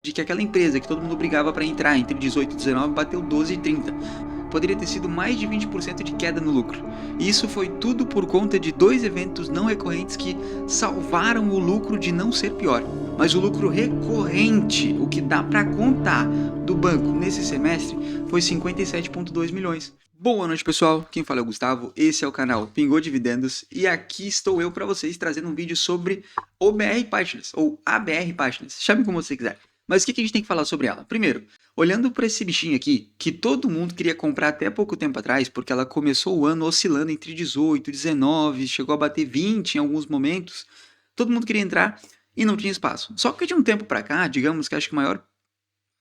de que aquela empresa que todo mundo brigava para entrar entre 18 e 19 bateu 12 e 30. Poderia ter sido mais de 20% de queda no lucro. E isso foi tudo por conta de dois eventos não recorrentes que salvaram o lucro de não ser pior. Mas o lucro recorrente, o que dá para contar do banco nesse semestre, foi 57,2 milhões. Boa noite, pessoal. Quem fala é o Gustavo. Esse é o canal Pingou Dividendos e aqui estou eu para vocês trazendo um vídeo sobre OBR Partners ou ABR Partners. Chame como você quiser. Mas o que a gente tem que falar sobre ela? Primeiro, olhando para esse bichinho aqui, que todo mundo queria comprar até pouco tempo atrás, porque ela começou o ano oscilando entre 18 e 19, chegou a bater 20 em alguns momentos. Todo mundo queria entrar e não tinha espaço. Só que de um tempo para cá, digamos que acho que o maior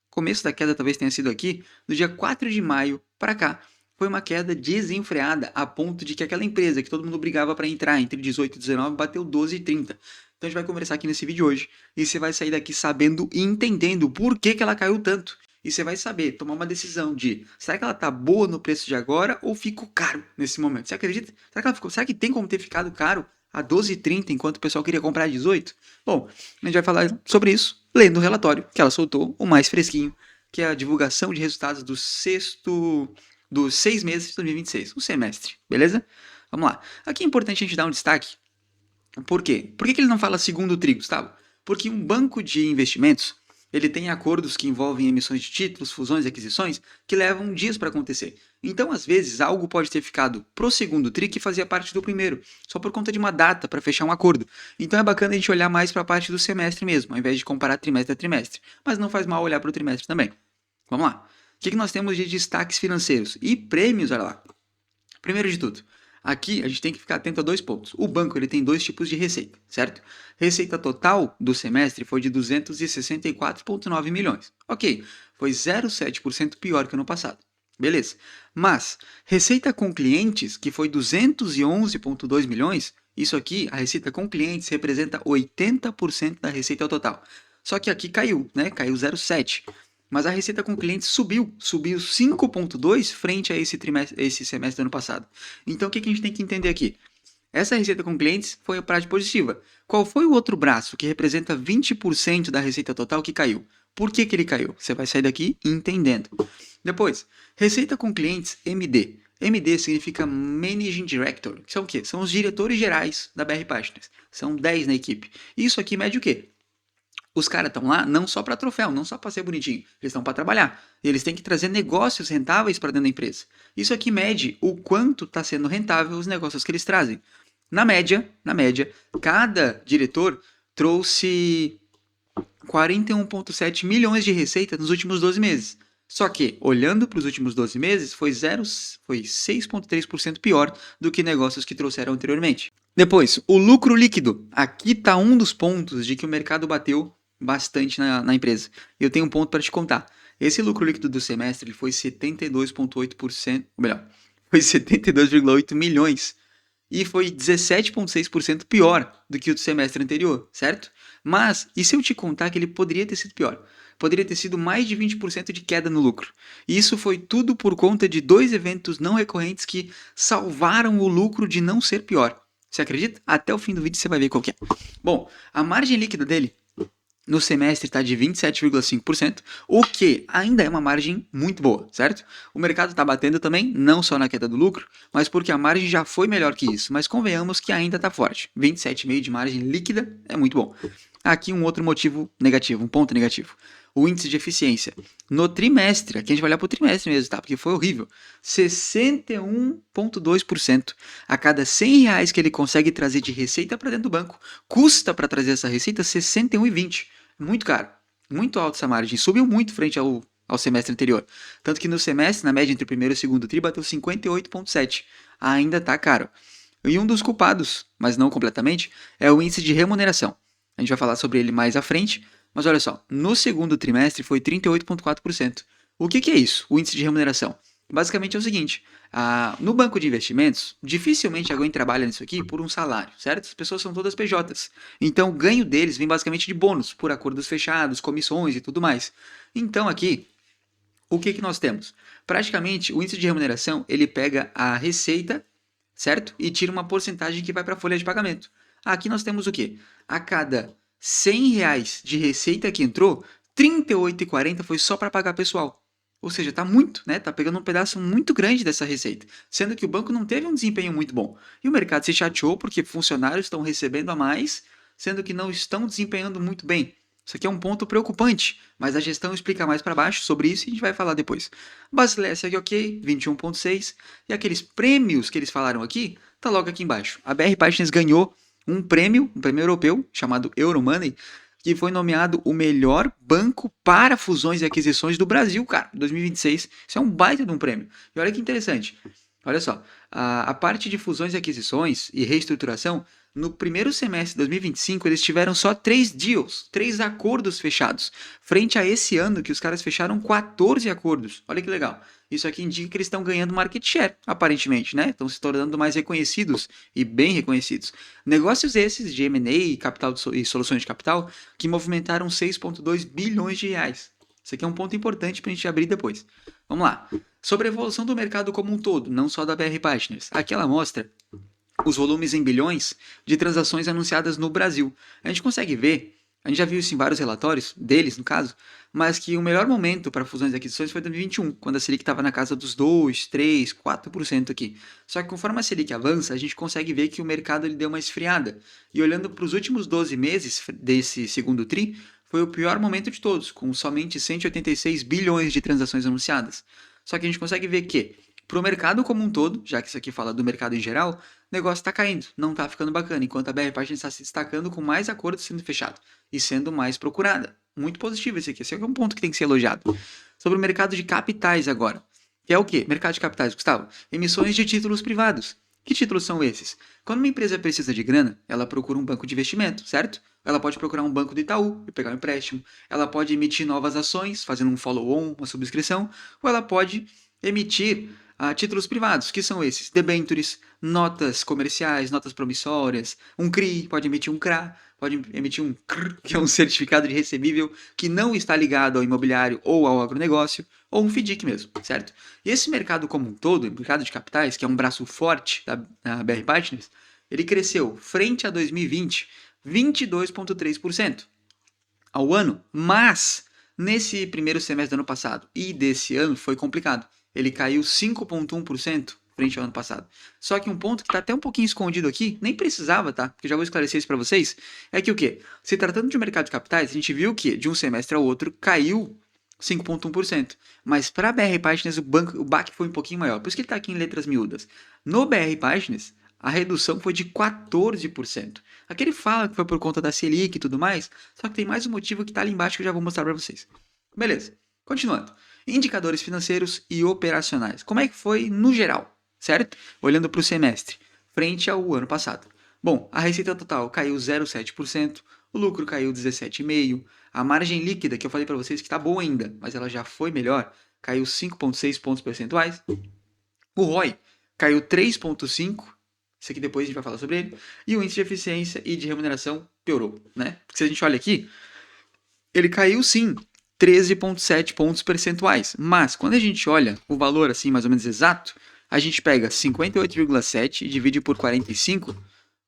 começo da queda talvez tenha sido aqui, do dia 4 de maio para cá. Foi uma queda desenfreada, a ponto de que aquela empresa que todo mundo brigava para entrar entre 18 e 19 bateu 12 e 30. Então a gente vai conversar aqui nesse vídeo hoje e você vai sair daqui sabendo e entendendo por que ela caiu tanto. E você vai saber tomar uma decisão de será que ela tá boa no preço de agora ou ficou caro nesse momento? Você acredita? Será que tem como ter ficado caro a 12,30 enquanto o pessoal queria comprar a 18? Bom, a gente vai falar sobre isso lendo o relatório que ela soltou, o mais fresquinho, que é a divulgação de resultados dos 6 meses de 2026, o semestre, beleza? Vamos lá. Aqui é importante a gente dar um destaque. Por quê? Por que ele não fala segundo tri, Gustavo? Porque um banco de investimentos, ele tem acordos que envolvem emissões de títulos, fusões e aquisições que levam dias para acontecer. Então, às vezes, algo pode ter ficado pro segundo tri que fazia parte do primeiro, só por conta de uma data para fechar um acordo. Então é bacana a gente olhar mais para a parte do semestre mesmo, ao invés de comparar trimestre a trimestre. Mas não faz mal olhar para o trimestre também. Vamos lá. O que nós temos de destaques financeiros? E prêmios, olha lá. Primeiro de tudo, aqui a gente tem que ficar atento a dois pontos. O banco ele tem dois tipos de receita, certo? Receita total do semestre foi de 264,9 milhões. Ok, foi 0,7% pior que ano passado. Beleza. Mas receita com clientes, que foi 211,2 milhões, isso aqui, a receita com clientes representa 80% da receita total. Só que aqui caiu, né? Caiu 0,7. Mas a receita com clientes subiu 5,2 frente a esse semestre do ano passado. Então o que a gente tem que entender aqui? Essa receita com clientes foi a parte positiva. Qual foi o outro braço que representa 20% da receita total que caiu? Por que ele caiu? Você vai sair daqui entendendo. Depois, receita com clientes MD. MD significa Managing Director, que são o quê? São os diretores gerais da BR Partners. São 10 na equipe. Isso aqui mede o quê? Os caras estão lá não só para troféu, não só para ser bonitinho, eles estão para trabalhar. E eles têm que trazer negócios rentáveis para dentro da empresa. Isso aqui mede o quanto está sendo rentável os negócios que eles trazem. Na média, cada diretor trouxe 41,7 milhões de receita nos últimos 12 meses. Só que, olhando para os últimos 12 meses, foi 6,3% pior do que negócios que trouxeram anteriormente. Depois, o lucro líquido. Aqui está um dos pontos de que o mercado bateu bastante na empresa. Eu tenho um ponto para te contar. Esse lucro líquido do semestre ele foi 72,8%, ou melhor, foi 72,8 milhões e foi 17,6% pior do que o do semestre anterior, certo? Mas, e se eu te contar que ele poderia ter sido pior? Poderia ter sido mais de 20% de queda no lucro. E isso foi tudo por conta de dois eventos não recorrentes que salvaram o lucro de não ser pior. Você acredita? Até o fim do vídeo você vai ver qual que é. Bom, a margem líquida dele no semestre está de 27,5%, o que ainda é uma margem muito boa, certo? O mercado está batendo também, não só na queda do lucro, mas porque a margem já foi melhor que isso, mas convenhamos que ainda está forte. 27,5% de margem líquida é muito bom. Aqui um outro motivo negativo, um ponto negativo. O índice de eficiência. No trimestre, aqui a gente vai olhar para o trimestre mesmo, tá? Porque foi horrível. 61,2%. A cada 100 reais que ele consegue trazer de receita para dentro do banco, custa para trazer essa receita 61,20. Muito caro. Muito alta essa margem. Subiu muito frente ao semestre anterior. Tanto que no semestre, na média entre o primeiro e o segundo tri, bateu 58,7. Ainda está caro. E um dos culpados, mas não completamente, é o índice de remuneração. A gente vai falar sobre ele mais à frente, mas olha só, no segundo trimestre foi 38,4%. O que é isso, o índice de remuneração? Basicamente é o seguinte, no banco de investimentos, dificilmente alguém trabalha nisso aqui por um salário, certo? As pessoas são todas PJs. Então o ganho deles vem basicamente de bônus, por acordos fechados, comissões e tudo mais. Então aqui, o que nós temos? Praticamente o índice de remuneração, ele pega a receita, certo? E tira uma porcentagem que vai para a folha de pagamento. Aqui nós temos o quê? A cada 100 reais de receita que entrou, 38,40 foi só para pagar pessoal. Ou seja, tá muito, né? Tá pegando um pedaço muito grande dessa receita, sendo que o banco não teve um desempenho muito bom. E o mercado se chateou porque funcionários estão recebendo a mais, sendo que não estão desempenhando muito bem. Isso aqui é um ponto preocupante, mas a gestão explica mais para baixo sobre isso e a gente vai falar depois. Basileia segue ok, 21,6. E aqueles prêmios que eles falaram aqui, tá logo aqui embaixo. A BR Partners ganhou um prêmio europeu, chamado Euromoney, que foi nomeado o melhor banco para fusões e aquisições do Brasil, cara, 2026. Isso é um baita de um prêmio. E olha que interessante. Olha só, a parte de fusões e aquisições e reestruturação, no primeiro semestre de 2025, eles tiveram só 3 deals, 3 acordos fechados, frente a esse ano que os caras fecharam 14 acordos. Olha que legal. Isso aqui indica que eles estão ganhando market share, aparentemente, né? Estão se tornando mais reconhecidos e bem reconhecidos. Negócios esses de M&A capital e soluções de capital que movimentaram 6,2 bilhões de reais. Isso aqui é um ponto importante para a gente abrir depois. Vamos lá. Sobre a evolução do mercado como um todo, não só da BR Partners. Aqui ela mostra os volumes em bilhões de transações anunciadas no Brasil. A gente consegue ver, a gente já viu isso em vários relatórios, deles no caso, mas que o melhor momento para fusões e aquisições foi em 2021, quando a Selic estava na casa dos 2, 3, 4% aqui. Só que conforme a Selic avança, a gente consegue ver que o mercado ele deu uma esfriada. E olhando para os últimos 12 meses desse segundo TRI, foi o pior momento de todos, com somente 186 bilhões de transações anunciadas. Só que a gente consegue ver que, para o mercado como um todo, já que isso aqui fala do mercado em geral, o negócio está caindo, não está ficando bacana, enquanto a BR Partners está se destacando com mais acordos sendo fechados e sendo mais procurada. Muito positivo esse aqui é um ponto que tem que ser elogiado. Sobre o mercado de capitais agora, que é o quê? Mercado de capitais, Gustavo? Emissões de títulos privados. Que títulos são esses? Quando uma empresa precisa de grana, ela procura um banco de investimento, certo? Ela pode procurar um banco do Itaú e pegar um empréstimo. Ela pode emitir novas ações, fazendo um follow-on, uma subscrição, ou ela pode emitir títulos privados, que são esses: debentures, notas comerciais, notas promissórias, um CRI, pode emitir um CRA, pode emitir um CR, que é um certificado de recebível que não está ligado ao imobiliário ou ao agronegócio, ou um FDIC mesmo, certo? E esse mercado como um todo, o mercado de capitais, que é um braço forte da BR Partners, ele cresceu frente a 2020 22,3% ao ano, mas nesse primeiro semestre do ano passado e desse ano foi complicado. Ele caiu 5,1% frente ao ano passado. Só que um ponto que está até um pouquinho escondido aqui, nem precisava, tá? Porque eu já vou esclarecer isso para vocês, é que o quê? Se tratando de um mercado de capitais, a gente viu que de um semestre ao outro caiu 5,1%. Mas para a BR Partners o baque foi um pouquinho maior. Por isso que ele está aqui em letras miúdas. No BR Partners, a redução foi de 14%. Aqui ele fala que foi por conta da Selic e tudo mais, só que tem mais um motivo que está ali embaixo que eu já vou mostrar para vocês. Beleza, continuando. Indicadores financeiros e operacionais. Como é que foi no geral, certo? Olhando para o semestre, frente ao ano passado. Bom, a receita total caiu 0,7%, o lucro caiu 17,5%, a margem líquida, que eu falei para vocês que está boa ainda, mas ela já foi melhor, caiu 5,6 pontos percentuais. O ROI caiu 3,5%, isso aqui depois a gente vai falar sobre ele, e o índice de eficiência e de remuneração piorou, né? Porque se a gente olha aqui, ele caiu sim 13,7 pontos percentuais, mas quando a gente olha o valor assim mais ou menos exato, a gente pega 58,7 e divide por 45.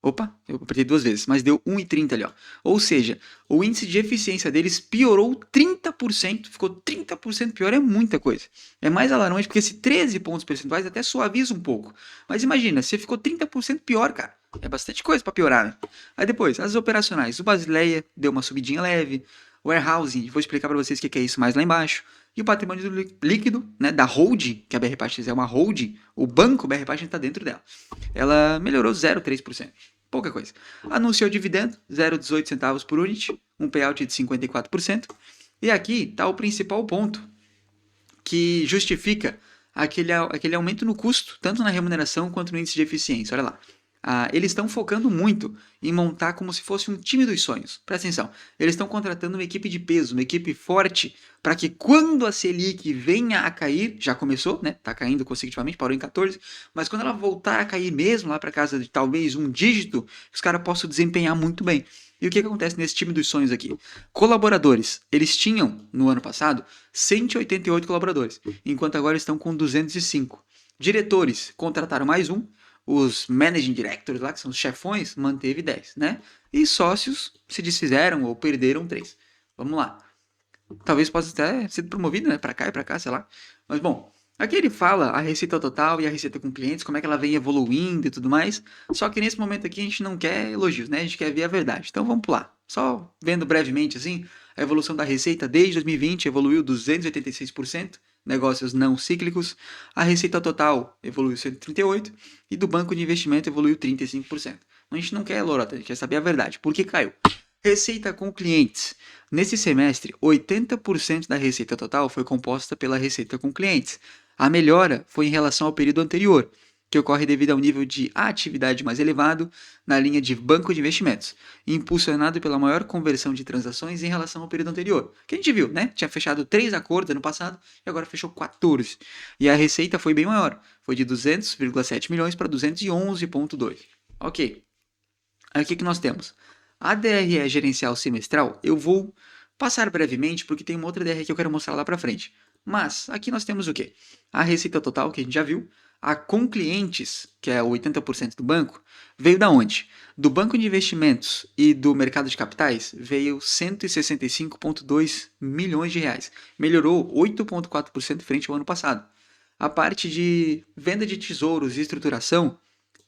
Opa, eu apertei duas vezes, mas deu 1,30 ali, ó. Ou seja, o índice de eficiência deles piorou 30%, ficou 30% pior, é muita coisa. É mais alarmante porque esse 13 pontos percentuais até suaviza um pouco. Mas imagina, você ficou 30% pior, cara. É bastante coisa para piorar, né? Aí depois, as operacionais. O Basileia deu uma subidinha leve. O warehousing, vou explicar para vocês o que é isso mais lá embaixo. E o patrimônio líquido, né, da holding, que a BR Partners é uma holding, o banco BR Partners está dentro dela. Ela melhorou 0,3%. Pouca coisa. Anunciou dividendo, 0,18 centavos por unit, um payout de 54%. E aqui está o principal ponto que justifica aquele aumento no custo, tanto na remuneração quanto no índice de eficiência. Olha lá. Eles estão focando muito em montar como se fosse um time dos sonhos. Presta atenção. Eles estão contratando uma equipe de peso, uma equipe forte, para que quando a Selic venha a cair, já começou, né? Tá caindo consecutivamente, parou em 14, mas quando ela voltar a cair mesmo lá para casa de talvez um dígito, os caras possam desempenhar muito bem. E o que acontece nesse time dos sonhos aqui? Colaboradores. Eles tinham, no ano passado, 188 colaboradores, enquanto agora estão com 205. Diretores, contrataram mais um. Os managing directors lá, que são os chefões, manteve 10, né? E sócios se desfizeram ou perderam 3. Vamos lá. Talvez possa até ser promovido, né, para cá e para cá, sei lá. Mas bom, aqui ele fala a receita total e a receita com clientes, como é que ela vem evoluindo e tudo mais. Só que nesse momento aqui a gente não quer elogios, né? A gente quer ver a verdade. Então vamos pular. Só vendo brevemente assim, a evolução da receita desde 2020 evoluiu 286%, negócios não cíclicos. A receita total evoluiu 138% e do banco de investimento evoluiu 35%. A gente não quer lorota, a gente quer saber a verdade. Por que caiu? Receita com clientes. Nesse semestre, 80% da receita total foi composta pela receita com clientes. A melhora foi em relação ao período anterior, que ocorre devido ao nível de atividade mais elevado na linha de banco de investimentos, impulsionado pela maior conversão de transações em relação ao período anterior. Que a gente viu, né? Tinha fechado 3 acordos ano passado e agora fechou 14. E a receita foi bem maior, foi de 200,7 milhões para 211,2. Ok. Aí o que nós temos? A DRE gerencial semestral eu vou passar brevemente porque tem uma outra DRE que eu quero mostrar lá para frente. Mas aqui nós temos o quê? A receita total, que a gente já viu. A com clientes, que é 80% do banco, veio da onde? Do banco de investimentos e do mercado de capitais veio 165,2 milhões de reais. Melhorou 8,4% frente ao ano passado. A parte de venda de tesouros e estruturação,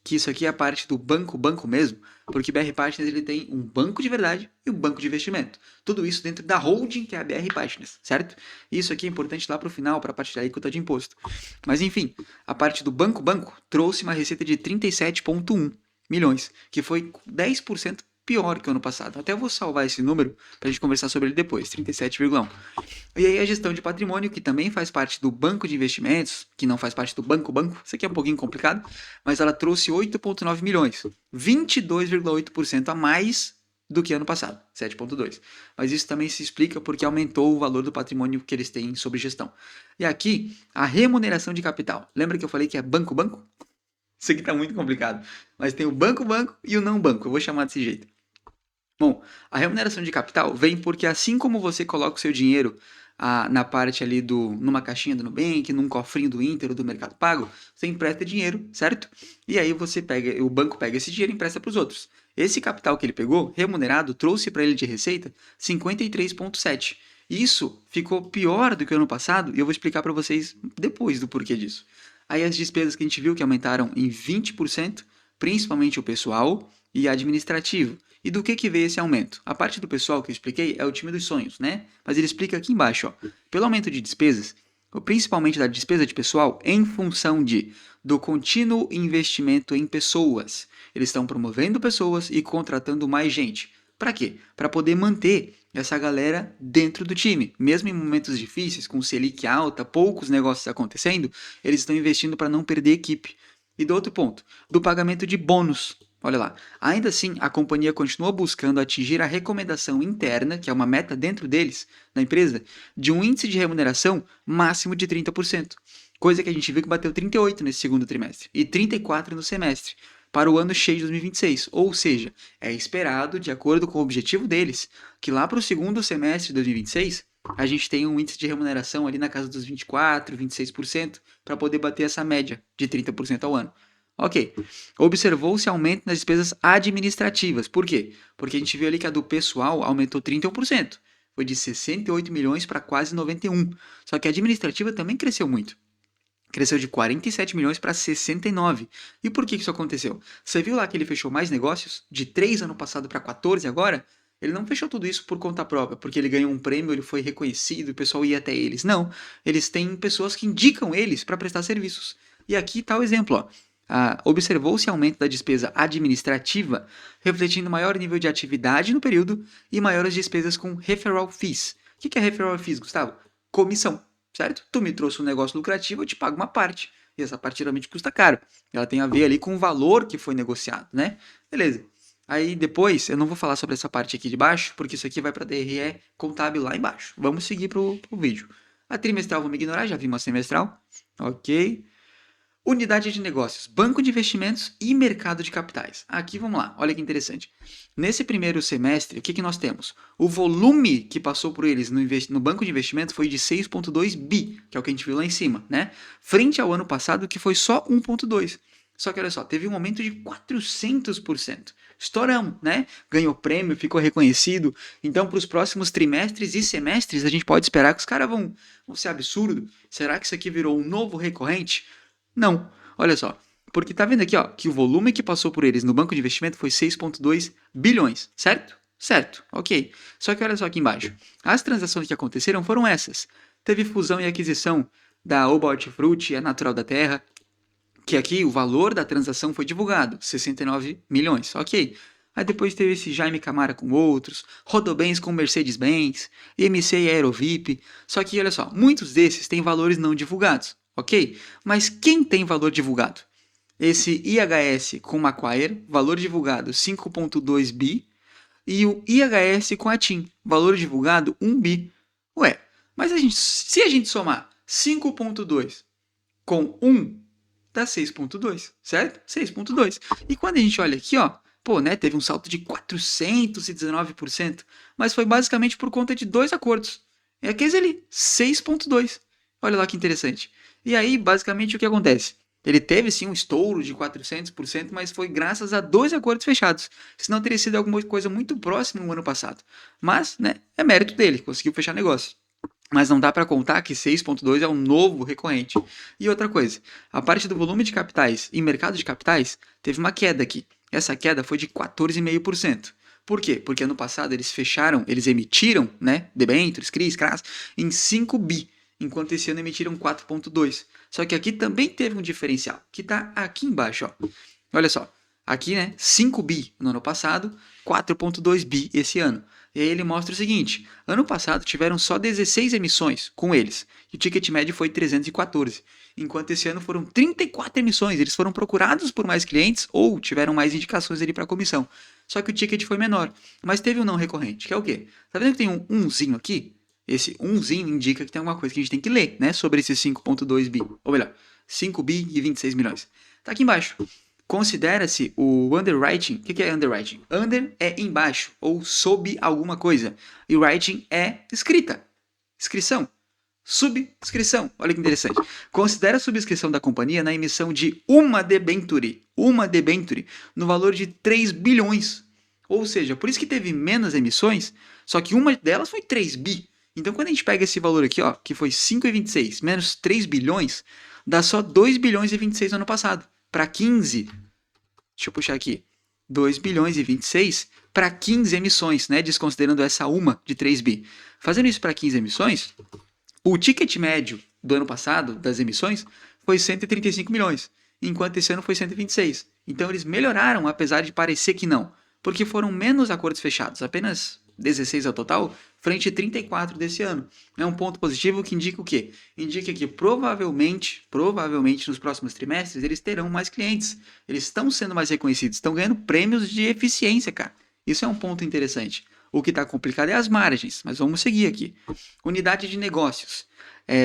que isso aqui é a parte do banco mesmo, porque BR Partners ele tem um banco de verdade e um banco de investimento. Tudo isso dentro da holding que é a BR Partners, certo? Isso aqui é importante lá para o final, para a parte da alíquota de imposto. Mas enfim, a parte do banco trouxe uma receita de 37,1 milhões, que foi 10% pior que o ano passado. Até vou salvar esse número para a gente conversar sobre ele depois, 37,1. E aí a gestão de patrimônio, que também faz parte do banco de investimentos, que não faz parte do banco, isso aqui é um pouquinho complicado, mas ela trouxe 8,9 milhões, 22,8% a mais do que ano passado, 7,2. Mas isso também se explica porque aumentou o valor do patrimônio que eles têm sobre gestão. E aqui, a remuneração de capital. Lembra que eu falei que é banco? Isso aqui está muito complicado. Mas tem o banco e o não banco, eu vou chamar desse jeito. Bom, a remuneração de capital vem porque assim como você coloca o seu dinheiro na parte ali numa caixinha do Nubank, num cofrinho do Inter ou do Mercado Pago, você empresta dinheiro, certo? E aí o banco pega esse dinheiro e empresta para os outros. Esse capital que ele pegou, remunerado, trouxe para ele de receita 53,7. Isso ficou pior do que o ano passado e eu vou explicar para vocês depois do porquê disso. Aí as despesas que a gente viu que aumentaram em 20%, principalmente o pessoal e administrativo. E do que veio esse aumento? A parte do pessoal que eu expliquei é o time dos sonhos, né? Mas ele explica aqui embaixo, ó. Pelo aumento de despesas, principalmente da despesa de pessoal, em função do contínuo investimento em pessoas. Eles estão promovendo pessoas e contratando mais gente. Para quê? Para poder manter essa galera dentro do time. Mesmo em momentos difíceis, com Selic alta, poucos negócios acontecendo, eles estão investindo para não perder equipe. E do outro ponto, do pagamento de bônus. Olha lá, ainda assim, a companhia continua buscando atingir a recomendação interna, que é uma meta dentro deles, da empresa, de um índice de remuneração máximo de 30%. Coisa que a gente viu que bateu 38% nesse segundo trimestre e 34% no semestre, para o ano cheio de 2026. Ou seja, é esperado, de acordo com o objetivo deles, que lá para o segundo semestre de 2026, a gente tenha um índice de remuneração ali na casa dos 24%, 26%, para poder bater essa média de 30% ao ano. Ok. Observou-se aumento nas despesas administrativas. Por quê? Porque a gente viu ali que a do pessoal aumentou 31%. Foi de 68 milhões para quase 91. Só que a administrativa também cresceu muito. Cresceu de 47 milhões para 69. E por que isso aconteceu? Você viu lá que ele fechou mais negócios? De 3 ano passado para 14 agora? Ele não fechou tudo isso por conta própria, porque ele ganhou um prêmio, ele foi reconhecido, o pessoal ia até eles. Não. Eles têm pessoas que indicam eles para prestar serviços. E aqui está o exemplo, ó. Observou-se aumento da despesa administrativa, refletindo maior nível de atividade no período e maiores despesas com referral fees. O que é referral fees, Gustavo? Comissão, certo? Tu me trouxe um negócio lucrativo, eu te pago uma parte. E essa parte geralmente custa caro. Ela tem a ver ali com o valor que foi negociado, né? Beleza. Aí depois, eu não vou falar sobre essa parte aqui de baixo, porque isso aqui vai para a DRE contábil lá embaixo. Vamos seguir pro vídeo. A trimestral vamos ignorar, já vimos a semestral. Ok. Unidade de negócios, banco de investimentos e mercado de capitais. Aqui vamos lá, olha que interessante. Nesse primeiro semestre, o que nós temos? O volume que passou por eles no banco de investimentos foi de 6,2 bi, que é o que a gente viu lá em cima, né? Frente ao ano passado, que foi só 1,2. Só que olha só, teve um aumento de 400%. Estouramos, né? Ganhou prêmio, ficou reconhecido. Então, para os próximos trimestres e semestres, a gente pode esperar que os caras vão ser absurdo. Será que isso aqui virou um novo recorrente? Não. Olha só. Porque tá vendo aqui, ó, que o volume que passou por eles no banco de investimento foi 6,2 bilhões, certo? Certo, ok. Só que olha só aqui embaixo. As transações que aconteceram foram essas. Teve fusão e aquisição da Oba Hortifruti, a Natural da Terra, que aqui o valor da transação foi divulgado, 69 milhões, ok. Aí depois teve esse Jaime Camara com outros, Rodobens com Mercedes-Benz, MC e Aerovip, só que olha só, muitos desses têm valores não divulgados, ok? Mas quem tem valor divulgado? Esse IHS com Macquarie, valor divulgado 5,2 bi, e o IHS com a TIM, valor divulgado 1 bi. Ué, mas se a gente somar 5,2 com 1, dá 6,2, certo? 6,2. E quando a gente olha aqui, ó, pô, né, teve um salto de 419%, mas foi basicamente por conta de dois acordos. É aqueles ali, 6,2. Olha lá que interessante. E aí, basicamente, o que acontece? Ele teve sim um estouro de 400%, mas foi graças a dois acordos fechados. Senão teria sido alguma coisa muito próxima no ano passado. Mas, né, é mérito dele, conseguiu fechar negócio. Mas não dá para contar que 6,2 é um novo recorrente. E outra coisa, a parte do volume de capitais e mercado de capitais teve uma queda aqui. Essa queda foi de 14,5%. Por quê? Porque ano passado eles emitiram, né, debêntures, CRIs, CRAs, em 5 bi, enquanto esse ano emitiram 4,2. Só que aqui também teve um diferencial, que está aqui embaixo, ó. Olha só, aqui, né, 5 bi no ano passado, 4,2 bi esse ano. E aí ele mostra o seguinte, ano passado tiveram só 16 emissões com eles, e o ticket médio foi 314, enquanto esse ano foram 34 emissões, eles foram procurados por mais clientes ou tiveram mais indicações ali para comissão. Só que o ticket foi menor, mas teve um não recorrente, que é o quê? Tá vendo que tem um umzinho aqui? Esse umzinho indica que tem alguma coisa que a gente tem que ler, né, sobre esses 5,2 bi, ou melhor, 5 bi e 26 milhões. Tá aqui embaixo. Considera-se o underwriting. O que é underwriting? Under é embaixo ou sob alguma coisa. E writing é escrita. Inscrição. Subscrição. Olha que interessante. Considera a subscrição da companhia na emissão de uma debenture no valor de 3 bilhões. Ou seja, por isso que teve menos emissões, só que uma delas foi 3 bi. Então, quando a gente pega esse valor aqui, ó, que foi 5,26 menos 3 bilhões, dá só 2 bilhões e 26 no ano passado. Para 15, deixa eu puxar aqui, 2 bilhões e 26 para 15 emissões, né, desconsiderando essa uma de 3 bi. Fazendo isso para 15 emissões, o ticket médio do ano passado, das emissões, foi 135 milhões, enquanto esse ano foi 126. Então eles melhoraram, apesar de parecer que não, porque foram menos acordos fechados, apenas 16 ao total, frente a 34 desse ano. É um ponto positivo que indica o quê? Indica que provavelmente nos próximos trimestres, eles terão mais clientes. Eles estão sendo mais reconhecidos, estão ganhando prêmios de eficiência, cara. Isso é um ponto interessante. O que está complicado é as margens, mas vamos seguir aqui. Unidade de negócios.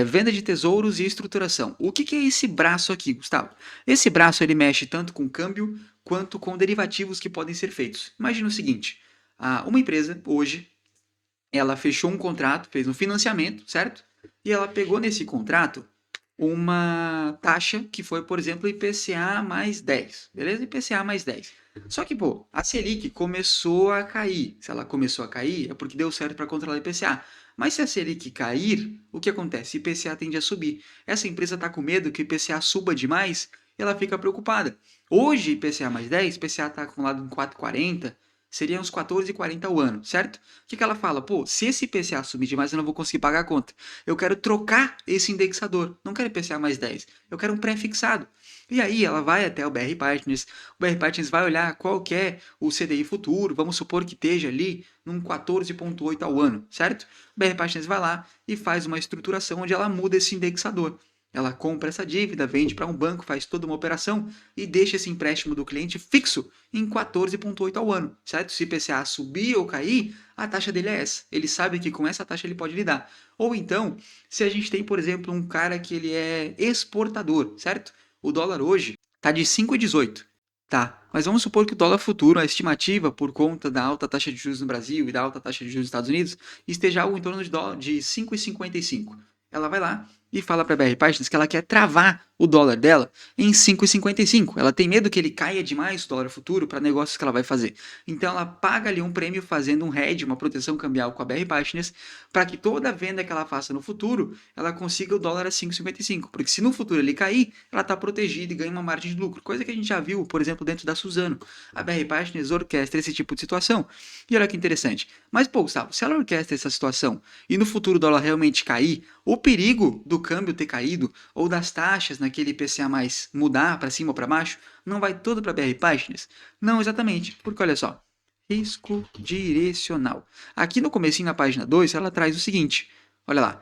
Venda de tesouros e estruturação. O que é esse braço aqui, Gustavo? Esse braço ele mexe tanto com câmbio quanto com derivativos que podem ser feitos. Imagina o seguinte, uma empresa hoje, ela fechou um contrato, fez um financiamento, certo? E ela pegou nesse contrato uma taxa que foi, por exemplo, IPCA mais 10, beleza? IPCA mais 10. Só que, pô, a Selic começou a cair. Se ela começou a cair, é porque deu certo para controlar o IPCA. Mas se a Selic cair, o que acontece? IPCA tende a subir. Essa empresa está com medo que o IPCA suba demais e ela fica preocupada. Hoje, IPCA mais 10, IPCA está acumulado em 4,40, seria uns 14,40 ao ano, certo? O que ela fala? Pô, se esse IPCA subir demais, eu não vou conseguir pagar a conta. Eu quero trocar esse indexador. Não quero IPCA mais 10. Eu quero um pré-fixado. E aí ela vai até o BR Partners. O BR Partners vai olhar qual que é o CDI futuro. Vamos supor que esteja ali num 14,8 ao ano, certo? O BR Partners vai lá e faz uma estruturação onde ela muda esse indexador. Ela compra essa dívida, vende para um banco, faz toda uma operação e deixa esse empréstimo do cliente fixo em 14,8 ao ano, certo? Se o IPCA subir ou cair, a taxa dele é essa. Ele sabe que com essa taxa ele pode lidar. Ou então, se a gente tem, por exemplo, um cara que ele é exportador, certo? O dólar hoje está de 5,18. Tá, mas vamos supor que o dólar futuro, a estimativa por conta da alta taxa de juros no Brasil e da alta taxa de juros nos Estados Unidos, esteja algo em torno de 5,55. Ela vai lá e fala para a BR Partners que ela quer travar o dólar dela em 5,55. Ela tem medo que ele caia demais o dólar futuro para negócios que ela vai fazer. Então ela paga ali um prêmio fazendo um hedge, uma proteção cambial com a BR Partners, para que toda venda que ela faça no futuro, ela consiga o dólar a 5,55. Porque se no futuro ele cair, ela está protegida e ganha uma margem de lucro. Coisa que a gente já viu, por exemplo, dentro da Suzano. A BR Partners orquestra esse tipo de situação. E olha que interessante. Mas, pô, Gustavo, se ela orquestra essa situação e no futuro o dólar realmente cair, o perigo do câmbio ter caído ou das taxas naquele IPCA mais mudar para cima ou para baixo não vai todo para a BR Partners? Não exatamente, porque olha só, risco direcional. Aqui no comecinho na página 2, ela traz o seguinte, olha lá,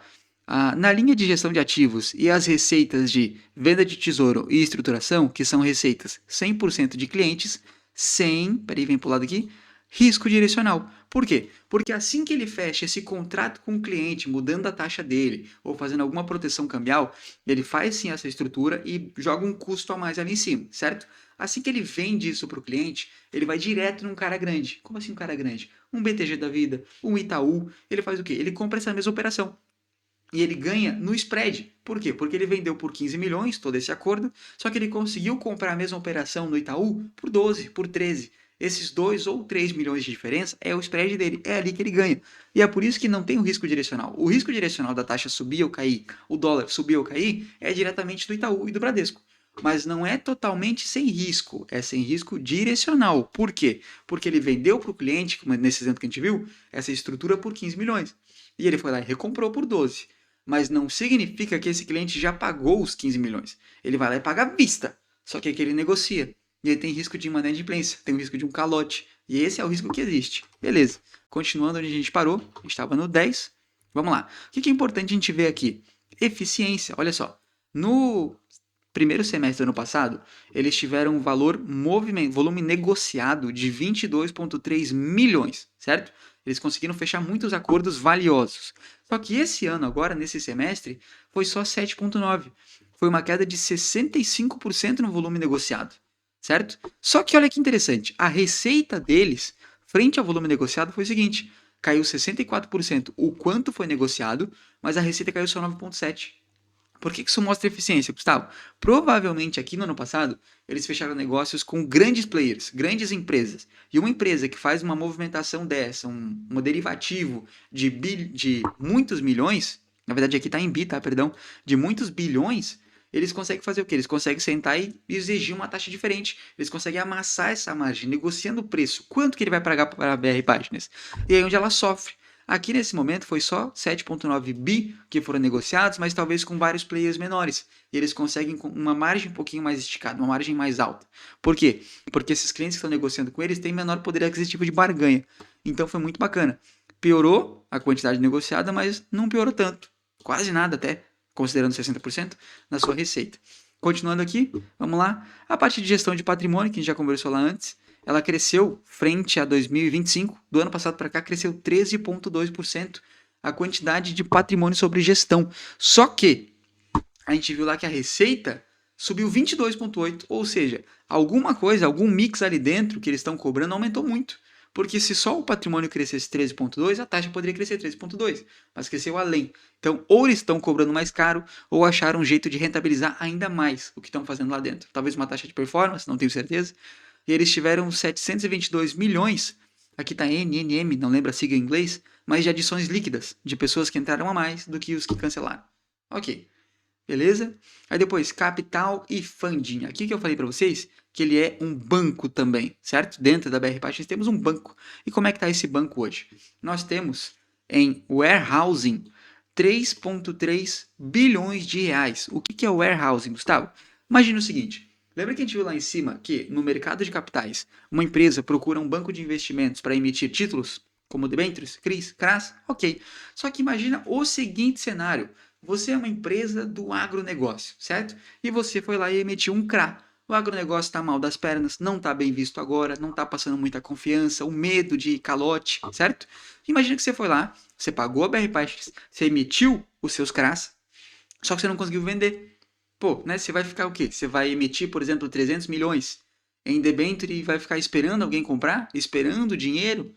na linha de gestão de ativos e as receitas de venda de tesouro e estruturação, que são receitas 100% de clientes, sem, peraí, vem para o lado aqui, risco direcional. Por quê? Porque assim que ele fecha esse contrato com o cliente, mudando a taxa dele ou fazendo alguma proteção cambial, ele faz sim essa estrutura e joga um custo a mais ali em cima, certo? Assim que ele vende isso para o cliente, ele vai direto num cara grande. Como assim um cara grande? Um BTG da vida, um Itaú. Ele faz o quê? Ele compra essa mesma operação. E ele ganha no spread. Por quê? Porque ele vendeu por 15 milhões, todo esse acordo, só que ele conseguiu comprar a mesma operação no Itaú por 12, por 13. Esses 2 ou 3 milhões de diferença é o spread dele, é ali que ele ganha. E é por isso que não tem o risco direcional. O risco direcional da taxa subir ou cair, o dólar subir ou cair, é diretamente do Itaú e do Bradesco. Mas não é totalmente sem risco, é sem risco direcional. Por quê? Porque ele vendeu para o cliente, como nesse exemplo que a gente viu, essa estrutura por 15 milhões. E ele foi lá e recomprou por 12. Mas não significa que esse cliente já pagou os 15 milhões. Ele vai lá e paga à vista. Só que aqui ele negocia. E ele tem risco de inadimplência, tem o risco de um calote. E esse é o risco que existe. Beleza. Continuando onde a gente parou, a gente estava no 10. Vamos lá. O que é importante a gente ver aqui? Eficiência. Olha só. No primeiro semestre do ano passado, eles tiveram um volume negociado de 22,3 milhões, certo? Eles conseguiram fechar muitos acordos valiosos. Só que esse ano, agora, nesse semestre, foi só 7,9. Foi uma queda de 65% no volume negociado, certo? Só que olha que interessante, a receita deles, frente ao volume negociado, foi o seguinte, caiu 64% o quanto foi negociado, mas a receita caiu só 9,7%. Por que isso mostra eficiência, Gustavo? Provavelmente aqui no ano passado, eles fecharam negócios com grandes players, grandes empresas. E uma empresa que faz uma movimentação dessa, um derivativo de muitos milhões, na verdade aqui está em bi, tá, perdão, de muitos bilhões, eles conseguem fazer o quê? Eles conseguem sentar e exigir uma taxa diferente. Eles conseguem amassar essa margem, negociando o preço. Quanto que ele vai pagar para a BR Partners? E aí onde ela sofre. Aqui nesse momento foi só 7,9 bi que foram negociados, mas talvez com vários players menores. E eles conseguem com uma margem um pouquinho mais esticada, uma margem mais alta. Por quê? Porque esses clientes que estão negociando com eles têm menor poder aquisitivo de barganha. Então foi muito bacana. Piorou a quantidade negociada, mas não piorou tanto. Quase nada até, considerando 60% na sua receita. Continuando aqui, vamos lá. A parte de gestão de patrimônio, que a gente já conversou lá antes, ela cresceu frente a 2025, do ano passado para cá cresceu 13,2% a quantidade de patrimônio sobre gestão. Só que a gente viu lá que a receita subiu 22,8%, ou seja, alguma coisa, algum mix ali dentro que eles estão cobrando aumentou muito. Porque se só o patrimônio crescesse 13,2%, a taxa poderia crescer 13,2%, mas cresceu além. Então, ou eles estão cobrando mais caro, ou acharam um jeito de rentabilizar ainda mais o que estão fazendo lá dentro. Talvez uma taxa de performance, não tenho certeza. E eles tiveram 722 milhões, aqui está NNM, não lembro a sigla em inglês, mas de adições líquidas, de pessoas que entraram a mais do que os que cancelaram. Ok, beleza? Aí depois, capital e funding. Aqui que eu falei para vocês que ele é um banco também, certo? Dentro da BR Partners temos um banco. E como é que está esse banco hoje? Nós temos em warehousing 3,3 bilhões de reais. O que é warehousing, Gustavo? Imagina o seguinte, lembra que a gente viu lá em cima que no mercado de capitais, uma empresa procura um banco de investimentos para emitir títulos, como debêntures, CRIs, CRAs? Ok. Só que imagina o seguinte cenário. Você é uma empresa do agronegócio, certo? E você foi lá e emitiu um CRA. O agronegócio está mal das pernas, não está bem visto agora, não está passando muita confiança, o medo de calote, certo? Imagina que você foi lá, você pagou a BR Partners, você emitiu os seus CRAs, só que você não conseguiu vender. Pô, né? Você vai ficar o quê? Você vai emitir, por exemplo, 300 milhões em debênture e vai ficar esperando alguém comprar? Esperando dinheiro?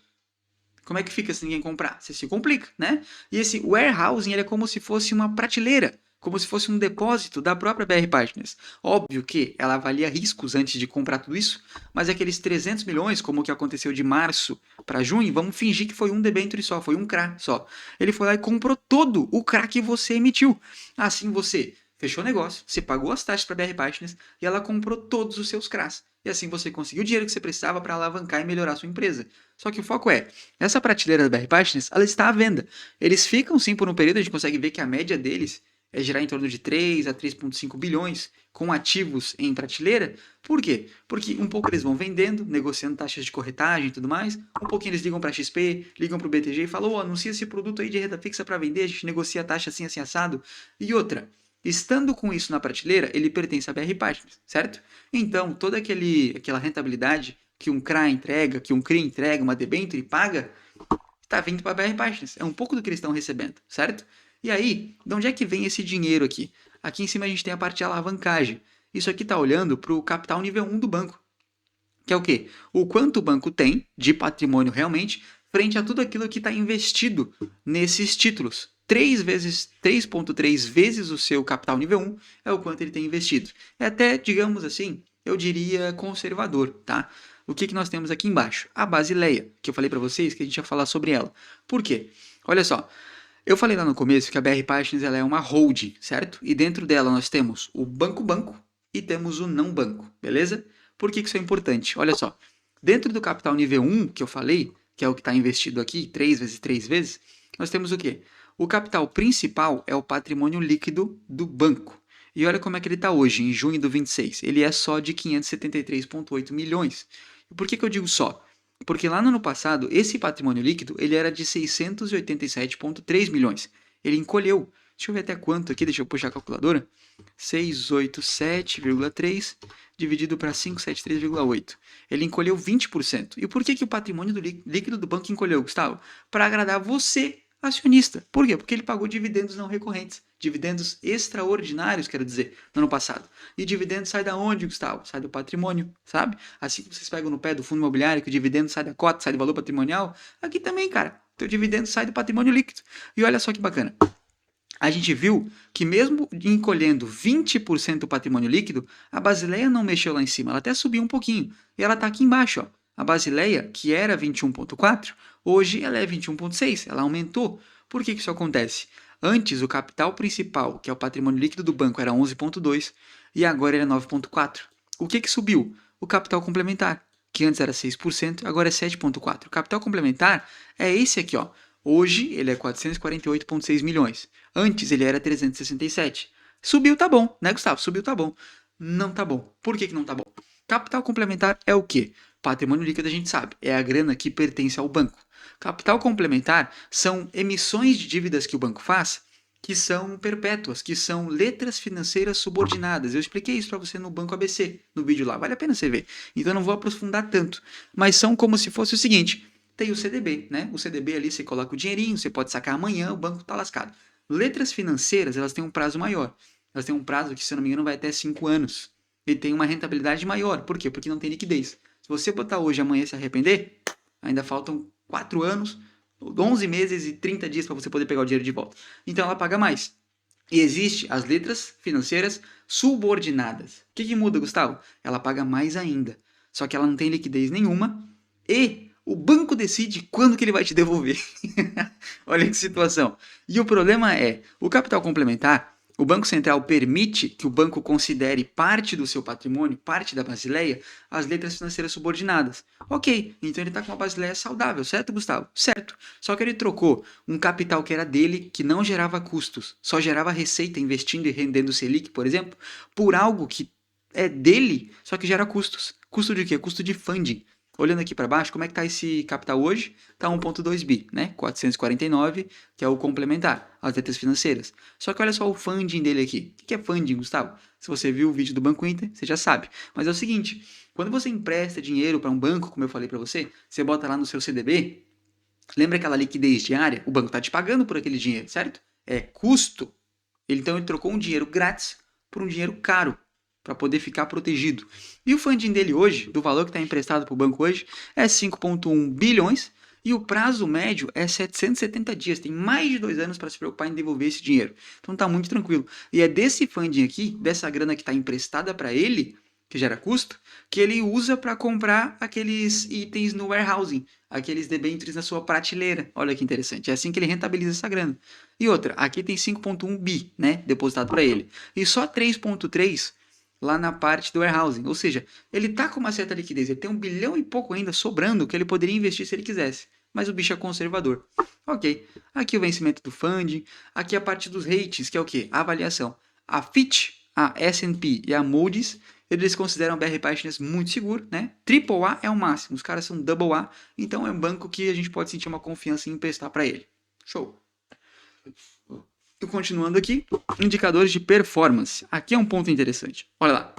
Como é que fica se ninguém comprar? Você se complica, né? E esse warehousing ele é como se fosse uma prateleira como se fosse um depósito da própria BR Partners. Óbvio que ela avalia riscos antes de comprar tudo isso, mas aqueles 300 milhões, como o que aconteceu de março para junho, vamos fingir que foi um debenture só, foi um CRA só. Ele foi lá e comprou todo o CRA que você emitiu. Assim você fechou o negócio, você pagou as taxas para a BR Partners e ela comprou todos os seus CRAs. E assim você conseguiu o dinheiro que você precisava para alavancar e melhorar a sua empresa. Só que o foco é, essa prateleira da BR Partners, ela está à venda. Eles ficam sim por um período, a gente consegue ver que a média deles é gerar em torno de 3 a 3,5 bilhões com ativos em prateleira. Por quê? Porque um pouco eles vão vendendo, negociando taxas de corretagem e tudo mais, um pouquinho eles ligam para a XP, ligam para o BTG e falam, anuncia esse produto aí de renda fixa para vender, a gente negocia a taxa assim, assim, assado. E outra, estando com isso na prateleira, ele pertence à BR Partners, certo? Então, toda aquela rentabilidade que um CRA entrega, que um CRI entrega, uma debênture paga, está vindo para a BR Partners. É um pouco do que eles estão recebendo, certo? E aí, de onde é que vem esse dinheiro aqui? Aqui em cima a gente tem a parte de alavancagem. Isso aqui está olhando para o capital nível 1 do banco. Que é o quê? O quanto o banco tem de patrimônio realmente frente a tudo aquilo que está investido nesses títulos. 3,3 vezes o seu capital nível 1 é o quanto ele tem investido. É até, digamos assim, eu diria conservador, tá? O que nós temos aqui embaixo? A Basileia, que eu falei para vocês que a gente ia falar sobre ela. Por quê? Olha só, eu falei lá no começo que a BR Partners ela é uma holding, certo? E dentro dela nós temos o banco e temos o não banco, beleza? Por que isso é importante? Olha só, dentro do capital nível 1 que eu falei, que é o que está investido aqui, 3 vezes 3 vezes, nós temos o quê? O capital principal é o patrimônio líquido do banco. E olha como é que ele está hoje, em junho do 26. Ele é só de 573,8 milhões. E por que eu digo só? Porque lá no ano passado, esse patrimônio líquido ele era de 687,3 milhões. Ele encolheu. Deixa eu ver até quanto aqui, deixa eu puxar a calculadora. 687,3 dividido para 573,8. Ele encolheu 20%. E por que o patrimônio líquido do banco encolheu, Gustavo? Para agradar você, acionista. Por quê? Porque ele pagou dividendos não recorrentes. Dividendos extraordinários, quero dizer, no ano passado. E dividendo sai da onde, Gustavo? Sai do patrimônio, sabe? Assim que vocês pegam no pé do fundo imobiliário, que o dividendo sai da cota, sai do valor patrimonial, aqui também, cara, teu dividendo sai do patrimônio líquido. E olha só que bacana. A gente viu que mesmo encolhendo 20% do patrimônio líquido, a Basileia não mexeu lá em cima, ela até subiu um pouquinho. E ela está aqui embaixo, ó. A Basileia, que era 21,4, hoje ela é 21,6, ela aumentou. Por que isso acontece? Antes, o capital principal, que é o patrimônio líquido do banco, era 11,2 e agora ele é 9,4. O que subiu? O capital complementar, que antes era 6%, agora é 7,4. O capital complementar é esse aqui, ó. Hoje ele é 448,6 milhões. Antes ele era 367. Subiu, tá bom, né, Gustavo? Subiu, tá bom. Não tá bom. Por que não tá bom? Capital complementar é o quê? Patrimônio líquido a gente sabe, é a grana que pertence ao banco. Capital complementar são emissões de dívidas que o banco faz que são perpétuas, que são letras financeiras subordinadas. Eu expliquei isso para você no Banco ABC, no vídeo lá, vale a pena você ver. Então eu não vou aprofundar tanto, mas são como se fosse o seguinte, tem o CDB, né? O CDB ali você coloca o dinheirinho, você pode sacar amanhã, o banco está lascado. Letras financeiras, elas têm um prazo maior. Elas têm um prazo que, se eu não me engano, vai até 5 anos. E tem uma rentabilidade maior. Por quê? Porque não tem liquidez. Se você botar hoje e amanhã se arrepender, ainda faltam 4 anos, 11 meses e 30 dias para você poder pegar o dinheiro de volta. Então ela paga mais. E existe as letras financeiras subordinadas. O que muda, Gustavo? Ela paga mais ainda. Só que ela não tem liquidez nenhuma e o banco decide quando que ele vai te devolver. Olha que situação. E o problema é, o capital complementar, o Banco Central permite que o banco considere parte do seu patrimônio, parte da Basileia, as letras financeiras subordinadas. Ok, então ele está com uma Basileia saudável, certo, Gustavo? Certo. Só que ele trocou um capital que era dele, que não gerava custos, só gerava receita investindo e rendendo Selic, por exemplo, por algo que é dele, só que gera custos. Custo de quê? Custo de funding. Olhando aqui para baixo, como é que está esse capital hoje? Está 1,2 bi, né? 449, que é o complementar, as letras financeiras. Só que olha só o funding dele aqui. O que é funding, Gustavo? Se você viu o vídeo do Banco Inter, você já sabe. Mas é o seguinte, quando você empresta dinheiro para um banco, como eu falei para você, você bota lá no seu CDB, lembra aquela liquidez diária? O banco está te pagando por aquele dinheiro, certo? É custo. Então ele trocou um dinheiro grátis por um dinheiro caro, para poder ficar protegido. E o funding dele hoje, do valor que está emprestado para o banco hoje, é 5,1 bilhões E o prazo médio é 770 dias. Tem mais de 2 anos para se preocupar em devolver esse dinheiro. Então tá muito tranquilo. E é desse funding aqui, dessa grana que está emprestada para ele, que gera custo, que ele usa para comprar aqueles itens no warehousing, aqueles debêntures na sua prateleira. Olha que interessante. É assim que ele rentabiliza essa grana. E outra, aqui tem 5,1 bi, né, depositado para ele. E só 3,3 lá na parte do warehousing. Ou seja, ele tá com uma certa liquidez. Ele tem 1 bilhão e pouco ainda sobrando que ele poderia investir se ele quisesse. Mas o bicho é conservador. Ok. Aqui o vencimento do funding. Aqui a parte dos rates, que é o quê? A avaliação. A Fitch, a S&P e a Moody's, eles consideram o BR Partners muito seguro, né? AAA é o máximo. Os caras são AA, então é um banco que a gente pode sentir uma confiança em emprestar para ele. Show. E continuando aqui, indicadores de performance. Aqui é um ponto interessante. Olha lá.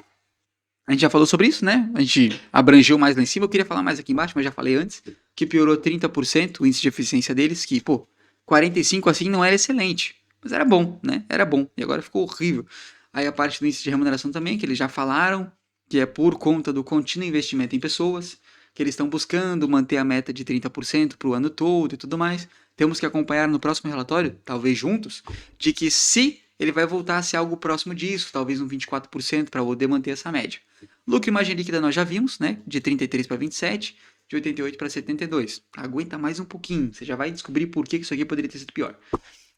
A gente já falou sobre isso, né? A gente abrangeu mais lá em cima. Eu queria falar mais aqui embaixo, mas já falei antes. Que piorou 30% o índice de eficiência deles. Que, pô, 45 assim não era excelente. Mas era bom, né? Era bom. E agora ficou horrível. Aí a parte do índice de remuneração também, que eles já falaram. Que é por conta do contínuo investimento em pessoas. Que eles estão buscando manter a meta de 30% para o ano todo e tudo mais. Temos que acompanhar no próximo relatório, talvez juntos, de que se ele vai voltar a ser algo próximo disso, talvez um 24% para poder manter essa média. Lucro e margem líquida nós já vimos, né? De 33 para 27, de 88 para 72. Aguenta mais um pouquinho, você já vai descobrir por que isso aqui poderia ter sido pior.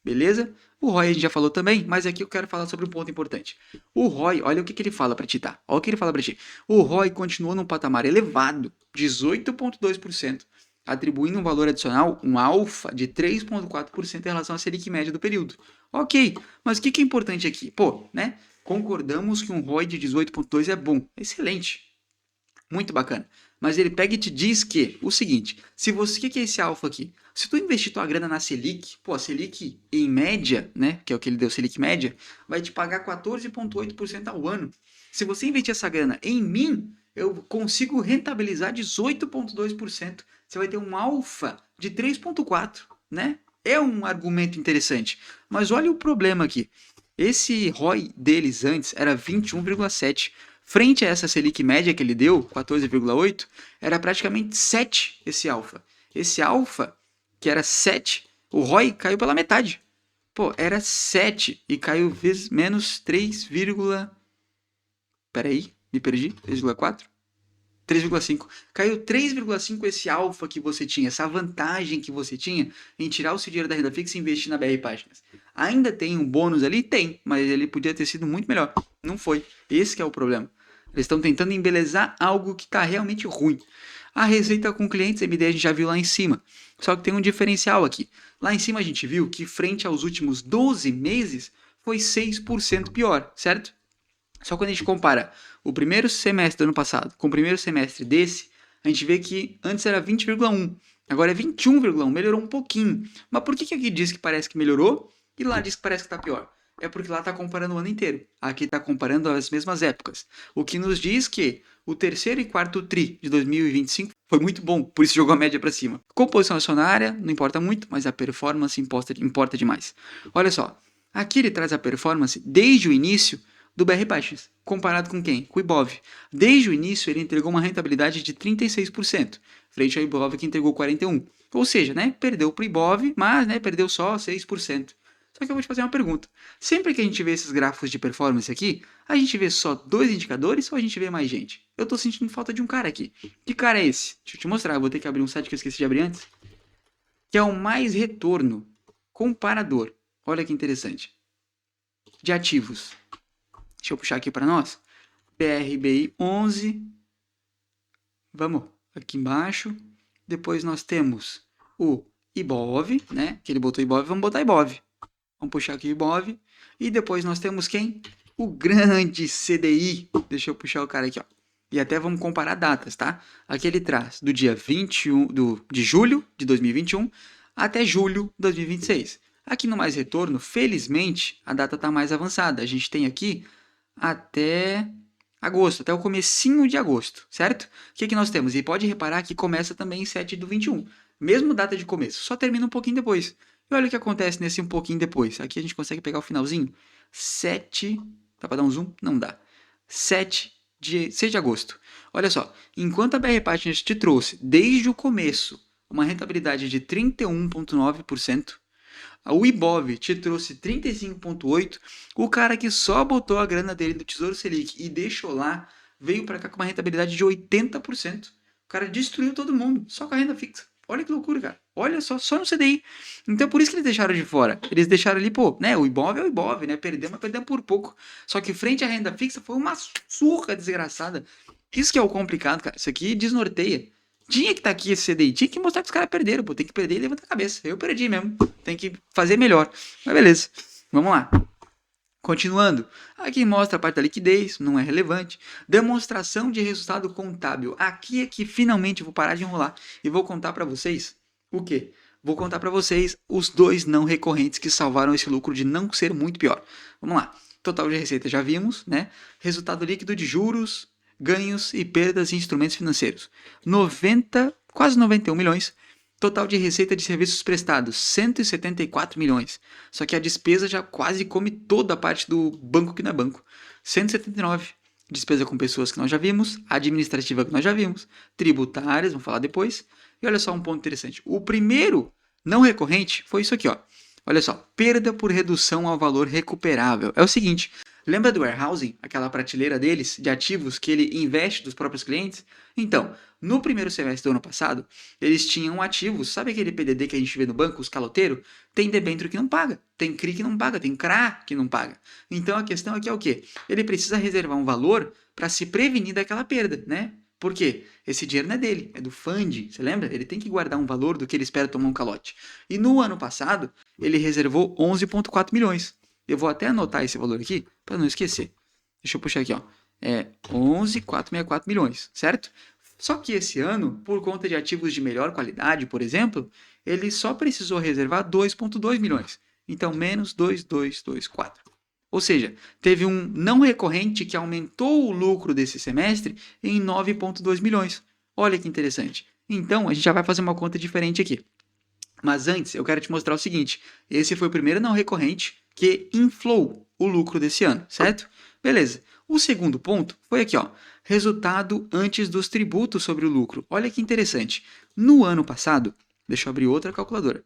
Beleza? O ROI a gente já falou também, mas aqui eu quero falar sobre um ponto importante. O ROI, olha o que ele fala para ti, tá? Olha o que ele fala para ti. O ROI continuou num patamar elevado, 18,2%, atribuindo um valor adicional, um alfa, de 3,4% em relação à Selic média do período. Ok, mas o que é importante aqui? Pô, né? Concordamos que um ROI de 18,2 é bom, excelente, muito bacana. Mas ele pega e te diz que o seguinte, se você, o que é esse alfa aqui? Se tu investir tua grana na Selic, pô, a Selic em média, né, que é o que ele deu, Selic média, vai te pagar 14,8% ao ano. Se você investir essa grana em mim, eu consigo rentabilizar 18,2%. Você vai ter um alfa de 3,4, né? É um argumento interessante. Mas olha o problema aqui. Esse ROI deles antes era 21,7. Frente a essa Selic média que ele deu, 14,8, era praticamente 7 esse alfa. Esse alfa, que era 7, o ROI caiu pela metade. Pô, era 7 e caiu vezes menos 3, peraí, me perdi, 3,4? 3,5. Caiu 3,5 esse alfa que você tinha, essa vantagem que você tinha em tirar o seu dinheiro da renda fixa e investir na BR Páginas. Ainda tem um bônus ali? Tem, mas ele podia ter sido muito melhor. Não foi. Esse que é o problema. Eles estão tentando embelezar algo que está realmente ruim. A receita com clientes, MD, a gente já viu lá em cima. Só que tem um diferencial aqui. Lá em cima a gente viu que frente aos últimos 12 meses foi 6% pior, certo? Só quando a gente compara o primeiro semestre do ano passado com o primeiro semestre desse, a gente vê que antes era 20,1, agora é 21,1, melhorou um pouquinho. Mas por que aqui diz que parece que melhorou e lá diz que parece que está pior? É porque lá está comparando o ano inteiro, aqui está comparando as mesmas épocas. O que nos diz que o terceiro e quarto TRI de 2025 foi muito bom, por isso jogou a média para cima. Composição acionária não importa muito, mas a performance importa demais. Olha só, aqui ele traz a performance desde o início do BR Partners, comparado com quem? Com o Ibov. Desde o início ele entregou uma rentabilidade de 36%, frente ao Ibov que entregou 41%. Ou seja, né, perdeu para o Ibov, mas né, perdeu só 6%. Só que eu vou te fazer uma pergunta. Sempre que a gente vê esses gráficos de performance aqui, a gente vê só 2 indicadores ou a gente vê mais gente? Eu estou sentindo falta de um cara aqui. Que cara é esse? Deixa eu te mostrar, eu vou ter que abrir um site que eu esqueci de abrir antes. Que é o mais retorno comparador. Olha que interessante. De ativos. Deixa eu puxar aqui para nós. PRBI 11. Vamos aqui embaixo. Depois nós temos o Ibov, né? Que ele botou Ibov, vamos botar Ibov. Vamos puxar aqui o Ibov. E depois nós temos quem? O grande CDI. Deixa eu puxar o cara aqui, ó. E até vamos comparar datas, tá? Aqui ele traz do dia 21 de julho de 2021 até julho de 2026. Aqui no Mais Retorno, felizmente, a data está mais avançada. A gente tem aqui até agosto, até o comecinho de agosto, certo? O que nós temos? E pode reparar que começa também em 7/21. Mesmo data de começo, só termina um pouquinho depois. E olha o que acontece nesse um pouquinho depois. Aqui a gente consegue pegar o finalzinho. 7... Dá para dar um zoom? Não dá. 6 de agosto. Olha só, enquanto a BR Partners te trouxe desde o começo uma rentabilidade de 31,9%. O Ibov te trouxe 35,8%. O cara que só botou a grana dele no Tesouro Selic e deixou lá, veio para cá com uma rentabilidade de 80%. O cara destruiu todo mundo, só com a renda fixa. Olha que loucura, cara. Olha só no CDI. Então, por isso que eles deixaram de fora. Eles deixaram ali, pô, né? O Ibov é o Ibov, né? Perdemos, mas perdemos por pouco. Só que frente à renda fixa foi uma surra desgraçada. Isso que é o complicado, cara. Isso aqui desnorteia. Tinha que estar aqui esse CDI, tinha que mostrar que os caras perderam, pô. Tem que perder e levantar a cabeça. Eu perdi mesmo. Tem que fazer melhor. Mas beleza. Vamos lá. Continuando, aqui mostra a parte da liquidez, não é relevante. Demonstração de resultado contábil. Aqui é que finalmente eu vou parar de enrolar e vou contar para vocês o quê? Vou contar para vocês os 2 não recorrentes que salvaram esse lucro de não ser muito pior. Vamos lá. Total de receita já vimos, né? Resultado líquido de juros, ganhos e perdas em instrumentos financeiros. Quase 91 milhões. Total de receita de serviços prestados, 174 milhões. Só que a despesa já quase come toda a parte do banco que não é banco. 179. Despesa com pessoas que nós já vimos, administrativa que nós já vimos, tributárias, vamos falar depois. E olha só um ponto interessante. O primeiro não recorrente foi isso aqui, ó. Olha só, perda por redução ao valor recuperável. É o seguinte, lembra do warehousing, aquela prateleira deles, de ativos que ele investe dos próprios clientes? Então, no primeiro semestre do ano passado, eles tinham ativos, sabe aquele PDD que a gente vê no banco, os caloteiros? Tem debênture que não paga, tem CRI que não paga, tem CRA que não paga. Então a questão aqui é o quê? Ele precisa reservar um valor para se prevenir daquela perda, né? Por quê? Esse dinheiro não é dele, é do fund, você lembra? Ele tem que guardar um valor do que ele espera tomar um calote. E no ano passado, ele reservou 11,4 milhões. Eu vou até anotar esse valor aqui para não esquecer. Deixa eu puxar aqui, ó. É 11,464 milhões, certo? Só que esse ano, por conta de ativos de melhor qualidade, por exemplo, ele só precisou reservar 2,2 milhões. Então, menos 2,224. Ou seja, teve um não recorrente que aumentou o lucro desse semestre em 9,2 milhões. Olha que interessante. Então, a gente já vai fazer uma conta diferente aqui. Mas antes, eu quero te mostrar o seguinte. Esse foi o primeiro não recorrente que inflou o lucro desse ano, certo? Beleza. O segundo ponto foi aqui, ó. Resultado antes dos tributos sobre o lucro. Olha que interessante. No ano passado, deixa eu abrir outra calculadora.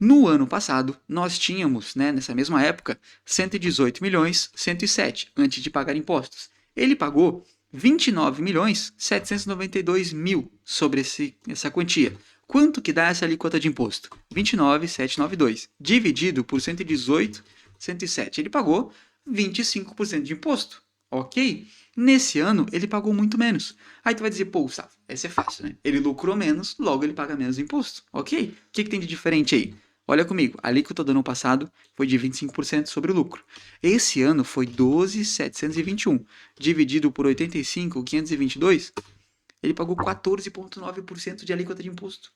No ano passado, nós tínhamos, né, nessa mesma época, 118 milhões 107 antes de pagar impostos. Ele pagou 29 milhões 792 mil sobre essa quantia. Quanto que dá essa alíquota de imposto? 29,792 dividido por 118, 107. Ele pagou 25% de imposto. Ok? Nesse ano, ele pagou muito menos. Aí tu vai dizer, pô, Gustavo, essa é fácil, né? Ele lucrou menos, logo ele paga menos imposto. Ok? O que tem de diferente aí? Olha comigo, a alíquota do ano passado foi de 25% sobre o lucro. Esse ano foi 12,721. Dividido por 85,522, ele pagou 14,9% de alíquota de imposto.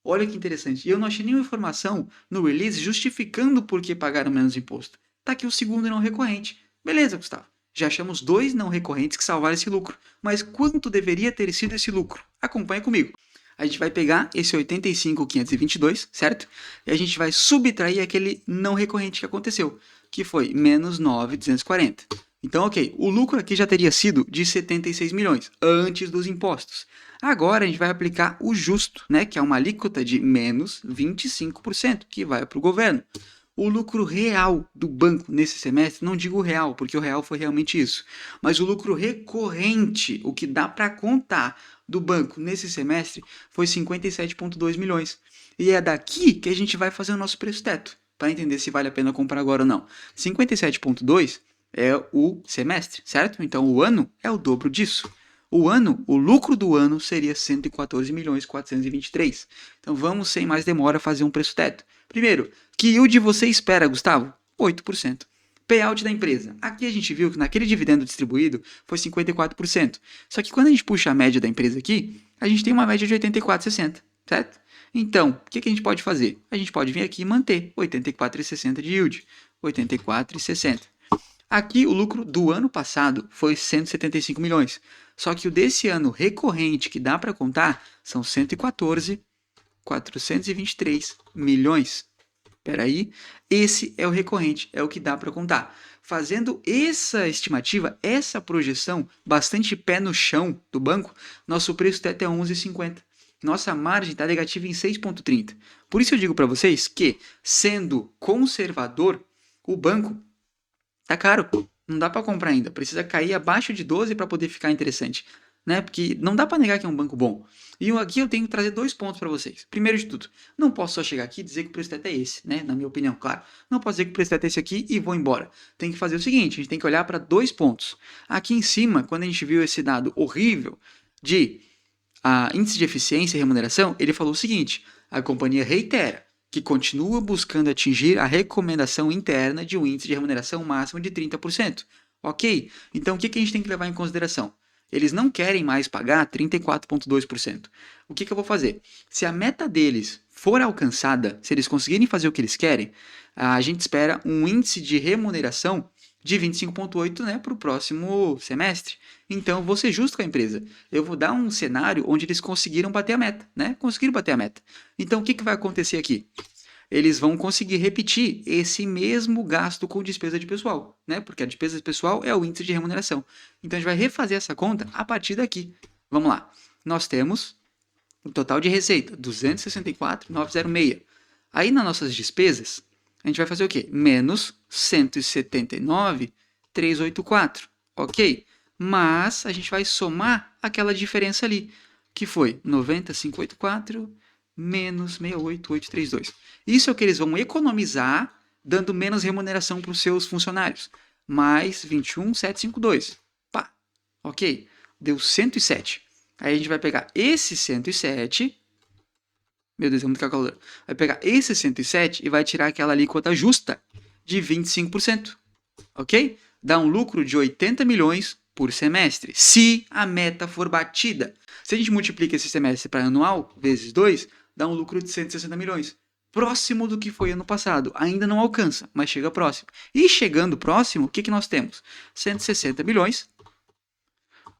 Olha que interessante. E eu não achei nenhuma informação no release justificando por que pagaram menos imposto. Tá aqui o segundo não recorrente. Beleza, Gustavo. Já achamos 2 não recorrentes que salvaram esse lucro. Mas quanto deveria ter sido esse lucro? Acompanha comigo. A gente vai pegar esse 85,522, certo? E a gente vai subtrair aquele não recorrente que aconteceu, que foi menos 9,240. Então, ok, o lucro aqui já teria sido de 76 milhões, antes dos impostos. Agora a gente vai aplicar o justo, né, que é uma alíquota de menos 25%, que vai para o governo. O lucro real do banco nesse semestre, não digo real, porque o real foi realmente isso, mas o lucro recorrente, o que dá para contar do banco nesse semestre, foi 57,2 milhões. E é daqui que a gente vai fazer o nosso preço teto, para entender se vale a pena comprar agora ou não. 57,2 é o semestre, certo? Então o ano é o dobro disso. O lucro do ano seria 114 milhões 423. Então vamos sem mais demora fazer um preço teto. Primeiro, que yield você espera, Gustavo? 8%. Payout da empresa. Aqui a gente viu que naquele dividendo distribuído foi 54%. Só que quando a gente puxa a média da empresa aqui, a gente tem uma média de 84,60, certo? Então, o que a gente pode fazer? A gente pode vir aqui e manter 84,60 de yield. 84,60. Aqui o lucro do ano passado foi 175 milhões. Só que o desse ano recorrente que dá para contar são 114,423 milhões. Espera aí, esse é o recorrente, é o que dá para contar. Fazendo essa estimativa, essa projeção, bastante pé no chão do banco, nosso preço teto é 11,50. nossa margem está negativa em 6,30. Por isso eu digo para vocês que, sendo conservador, o banco tá caro. Não dá para comprar ainda. Precisa cair abaixo de 12 para poder ficar interessante, né? Porque não dá para negar que é um banco bom. E aqui eu tenho que trazer 2 pontos para vocês. Primeiro de tudo, não posso só chegar aqui e dizer que o preço teto é esse, né? Na minha opinião, claro. Não posso dizer que o preço teto é esse aqui e vou embora. Tem que fazer o seguinte, a gente tem que olhar para 2 pontos. Aqui em cima, quando a gente viu esse dado horrível de índice de eficiência e remuneração, ele falou o seguinte: a companhia reitera que continua buscando atingir a recomendação interna de um índice de remuneração máximo de 30%. Ok? Então, o que a gente tem que levar em consideração? Eles não querem mais pagar 34,2%. O que eu vou fazer? Se a meta deles for alcançada, se eles conseguirem fazer o que eles querem, a gente espera um índice de remuneração de 25,8%, né, para o próximo semestre. Então, eu vou ser justo com a empresa. Eu vou dar um cenário onde eles conseguiram bater a meta, né? Conseguiram bater a meta. Então, o que vai acontecer aqui? Eles vão conseguir repetir esse mesmo gasto com despesa de pessoal, né? Porque a despesa de pessoal é o índice de remuneração. Então, a gente vai refazer essa conta a partir daqui. Vamos lá. Nós temos o total de receita, 264,906. Aí, nas nossas despesas, a gente vai fazer o quê? Menos 179,384, ok? Mas a gente vai somar aquela diferença ali, que foi 90,584 menos 68,832. Isso é o que eles vão economizar, dando menos remuneração para os seus funcionários. Mais 21,752. Pá, ok? Deu 107. Aí a gente vai pegar esse 107. Meu Deus, é muito calculador. Vai pegar esse 107 e vai tirar aquela alíquota justa de 25%. Ok? Dá um lucro de 80 milhões por semestre, se a meta for batida. Se a gente multiplica esse semestre para anual, vezes 2, dá um lucro de 160 milhões. Próximo do que foi ano passado. Ainda não alcança, mas chega próximo. E chegando próximo, o que nós temos? 160 milhões.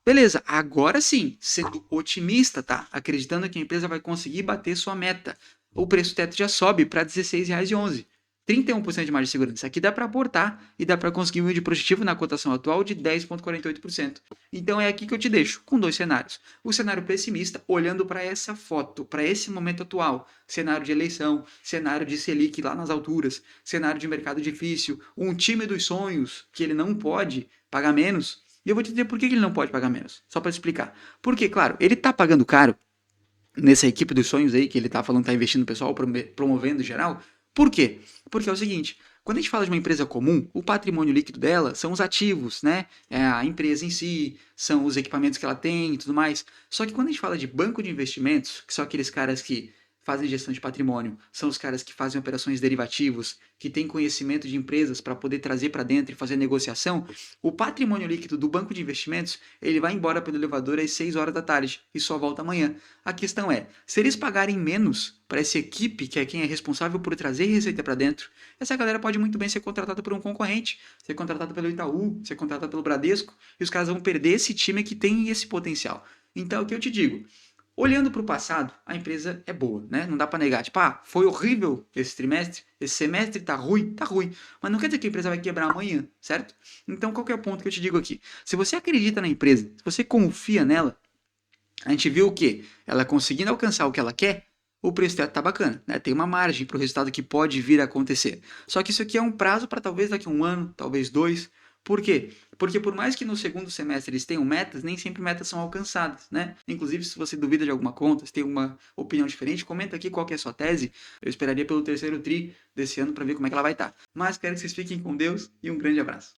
Beleza, agora sim, sendo otimista, tá? Acreditando que a empresa vai conseguir bater sua meta. O preço teto já sobe para R$ 16,11. 31% de margem de segurança. Aqui dá para aportar e dá para conseguir um yield positivo na cotação atual de 10,48%. Então é aqui que eu te deixo, com 2 cenários. O cenário pessimista, olhando para essa foto, para esse momento atual. Cenário de eleição, cenário de Selic lá nas alturas, cenário de mercado difícil, um time dos sonhos que ele não pode pagar menos. E eu vou te dizer por que ele não pode pagar menos. Só para explicar. Porque, claro, ele está pagando caro nessa equipe dos sonhos aí, que ele está falando que está investindo no pessoal, promovendo em geral. Por quê? Porque é o seguinte, quando a gente fala de uma empresa comum, o patrimônio líquido dela são os ativos, né? É a empresa em si, são os equipamentos que ela tem e tudo mais. Só que quando a gente fala de banco de investimentos, que são aqueles caras que fazem gestão de patrimônio, são os caras que fazem operações derivativos, que têm conhecimento de empresas para poder trazer para dentro e fazer negociação, o patrimônio líquido do banco de investimentos, ele vai embora pelo elevador às 6 horas da tarde e só volta amanhã. A questão é, se eles pagarem menos para essa equipe, que é quem é responsável por trazer receita para dentro, essa galera pode muito bem ser contratada por um concorrente, ser contratada pelo Itaú, ser contratada pelo Bradesco, e os caras vão perder esse time que tem esse potencial. Então, o que eu te digo? Olhando para o passado, a empresa é boa, né? Não dá para negar. Tipo, foi horrível esse trimestre, esse semestre tá ruim. Mas não quer dizer que a empresa vai quebrar amanhã, certo? Então, qual que é o ponto que eu te digo aqui? Se você acredita na empresa, se você confia nela, a gente viu o quê? Ela conseguindo alcançar o que ela quer, o preço dela tá bacana, né? Tem uma margem para o resultado que pode vir a acontecer. Só que isso aqui é um prazo para talvez daqui a 1 ano, talvez 2. Por quê? Porque por mais que no segundo semestre eles tenham metas, nem sempre metas são alcançadas, né? Inclusive, se você duvida de alguma conta, se tem uma opinião diferente, comenta aqui qual que é a sua tese. Eu esperaria pelo terceiro tri desse ano para ver como é que ela vai estar. Mas quero que vocês fiquem com Deus e um grande abraço.